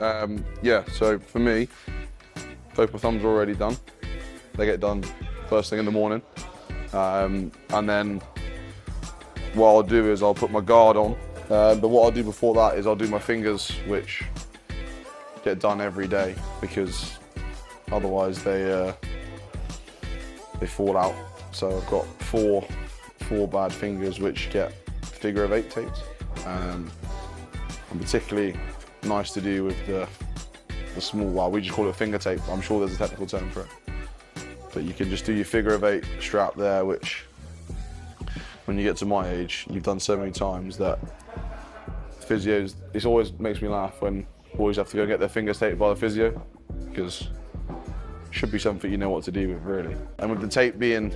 Yeah, so for me, both my thumbs are already done. They get done first thing in the morning. And then what I'll do is I'll put my guard on. But what I'll do before that is I'll do my fingers, which get done every day because otherwise they fall out. So I've got four bad fingers which get figure of 8 tapes. And particularly nice to do with the small, well, we just call it finger tape. I'm sure there's a technical term for it. But you can just do your figure of 8 strap there, which when you get to my age, you've done so many times that physios, it always makes me laugh when boys have to go get their fingers taped by the physio, because it should be something you know what to do with, really. And with the tape being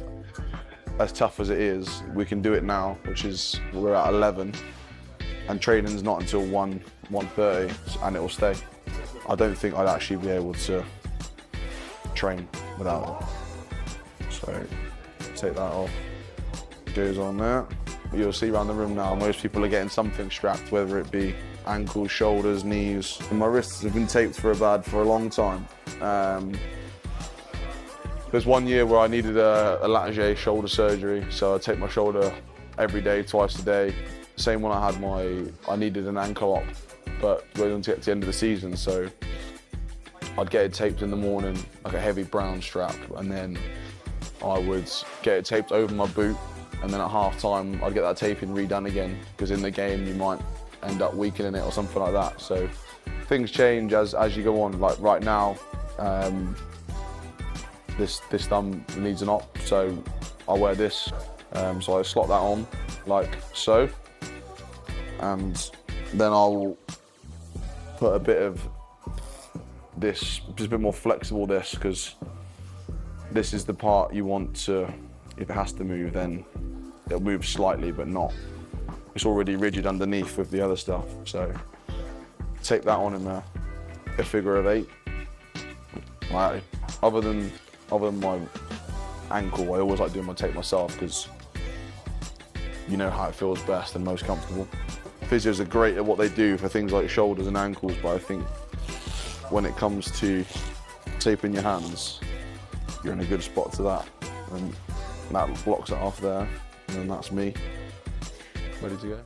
as tough as it is, we can do it now, which is, we're at 11, and training's not until 1:30, and it will stay. I don't think I'd actually be able to train without it. So, take that off. It goes on there. You'll see around the room now, most people are getting something strapped, whether it be ankles, shoulders, knees. And my wrists have been taped for a long time. There's one year where I needed a latissier shoulder surgery, so I tape my shoulder every day, twice a day. Same when I needed an ankle op, but we were going to get to the end of the season, so I'd get it taped in the morning, like a heavy brown strap, and then I would get it taped over my boot, and then at half time I'd get that taping redone again, because in the game you might end up weakening it or something like that. So things change as you go on. Like right now, this thumb needs an op, so I wear this. So I slot that on like so, and then I'll put a bit of this, just a bit more flexible this, because this is the part you want to, if it has to move, then it'll move slightly, but not. It's already rigid underneath with the other stuff, so tape that on in there, a figure of 8. Like, other than my ankle, I always like doing my tape myself, because you know how it feels best and most comfortable. Physios are great at what they do for things like shoulders and ankles, but I think when it comes to taping your hands, you're in a good spot to that. And that blocks it off there, and then that's me, ready to go.